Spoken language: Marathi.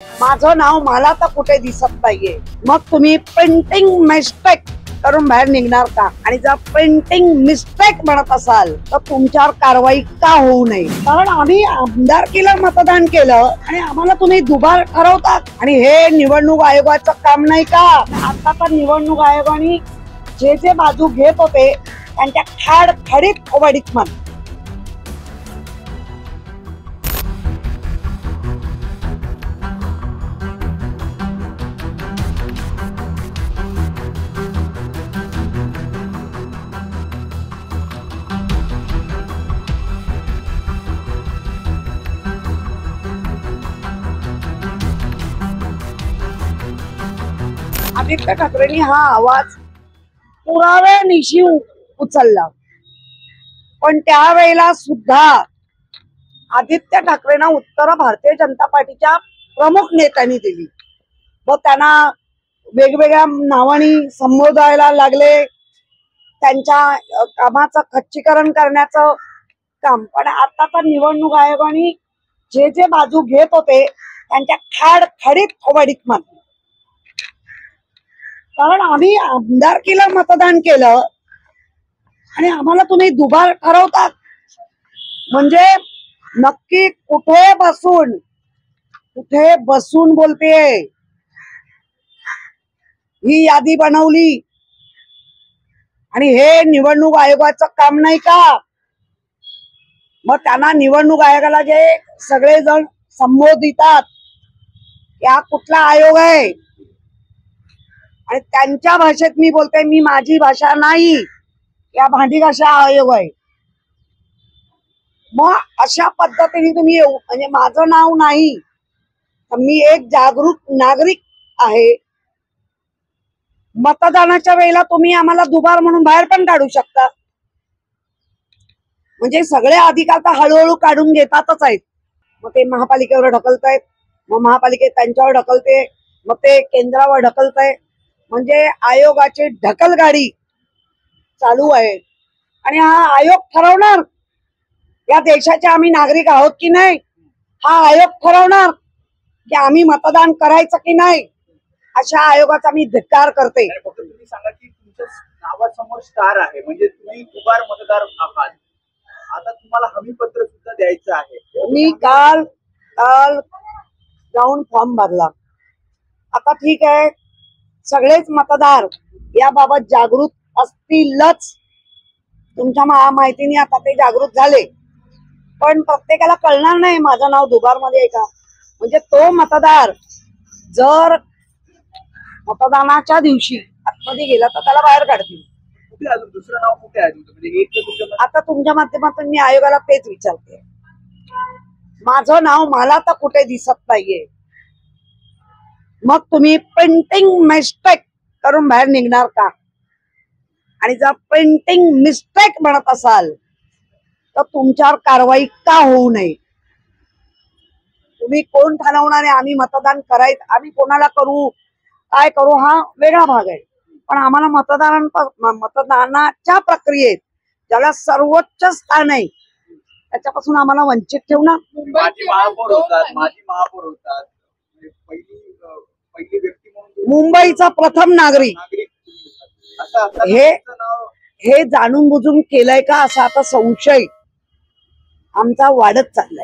माझं नाव मला तर कुठे दिसत नाहीये, मग तुम्ही प्रिंटिंग मिस्टेक करून बाहेर निघणार का? आणि जर प्रिंटिंग मिस्टेक म्हणत असाल तर तुमच्यावर कारवाई का होऊ नये? कारण आम्ही आमदारकीला मतदान केलं आणि आम्हाला तुम्ही दुबार ठरवता, आणि हे निवडणूक आयोगाचं काम नाही का? आता तर निवडणूक आयोगाने जे बाजू घेत होते त्यांच्या खाडखडीत ओवाडीत मान. आदित्य ठाकरेंनी हा आवाज पुराव्यानिशी उचलला, पण त्यावेळेला सुद्धा आदित्य ठाकरेंना उत्तर भारतीय जनता पार्टीच्या प्रमुख नेत्यांनी दिली व त्यांना वेगवेगळ्या नावानी संबोधायला लागले, त्यांच्या कामाचं खच्चीकरण करण्याचं काम. पण आता तर निवडणूक आयोगाने जे बाजू घेत होते त्यांच्या खाडखडीत ओवाडीत मान. कारण आम्ही आमदारकीला मतदान केलं आणि आम्हाला तुम्ही दुबार ठरवतात, म्हणजे नक्की कुठे बसून बोलतेय? ही यादी बनवली आणि हे निवडणूक आयोगाचं काम नाही का? मग त्यांना निवडणूक आयोगाला जे सगळेजण संबोधितात, या कुठला आयोग आहे? आणि त्यांच्या भाषेत मी बोलते, मी माझी भाषा नाही, या भांडी भाषा आयोग आहे. मग अशा पद्धतीने तुम्ही म्हणजे माझं नाव नाही, मी एक जागरूक नागरिक आहे. मतदानाच्या वेळेला तुम्ही आम्हाला दुबार म्हणून बाहेर पण काढू शकता. म्हणजे सगळे अधिकार तर हळूहळू काढून घेतातच आहेत. मग ते महापालिकेवर ढकलतायत, मग महापालिकेत त्यांच्यावर ढकलते, मग ते केंद्रावर ढकलताय. म्हणजे आयोगाची ढकलगाडी चालू आहे. आणि हा आयोग ठरवणार या देशाचे आम्ही नागरिक आहोत की नाही, हा आयोग ठरवणार की आम्ही मतदान करायचं की नाही. अशा आयोगाचा मी धिक्कार करते. तुम्ही सांगा की तुमच्या नावासमोर स्टार आहे, म्हणजे तुम्ही दुबार मतदार आहात. आता तुम्हाला हमीपत्र सुद्धा द्यायचं आहे. मी काल जाऊन फॉर्म भरला. आता ठीक आहे, सगळेच मतदार याबाबत जागृत असतीलच, तुमच्या माहितीने आता ते जागृत झाले. पण प्रत्येकाला कळणार नाही माझं नाव दुबार मध्ये आहे का. म्हणजे तो मतदार जर मतदानाच्या दिवशी आतमध्ये गेला तर त्याला बाहेर काढतील. दुसरं नाव कुठे आहे म्हणजे आता तुमच्या माध्यमातून मी आयोगाला तेच विचारते, माझं नाव मला तर कुठे दिसत नाहीये, मग तुम्ही प्रिंटिंग मिस्टेक करून बाहेर निघणार का? आणि जर प्रिंटिंग मिस्टेक म्हणत असाल तर तुमच्यावर कारवाई का होऊ नये? तुम्ही कोण ठरवणार आहे आम्ही मतदान करायचं, आम्ही कोणाला करू, काय करू, हा वेगळा भाग आहे. पण आम्हाला मतदानाच्या प्रक्रियेत ज्याला सर्वोच्च स्थान आहे त्याच्यापासून आम्हाला वंचित ठेवणार. माजी महापौर होतात, पहिली व्यक्ती म्हणून मुंबईचा प्रथम नागरिक, हे जाणून बुजून केलंय का असा आता संशय आमचा वाढत चाललाय.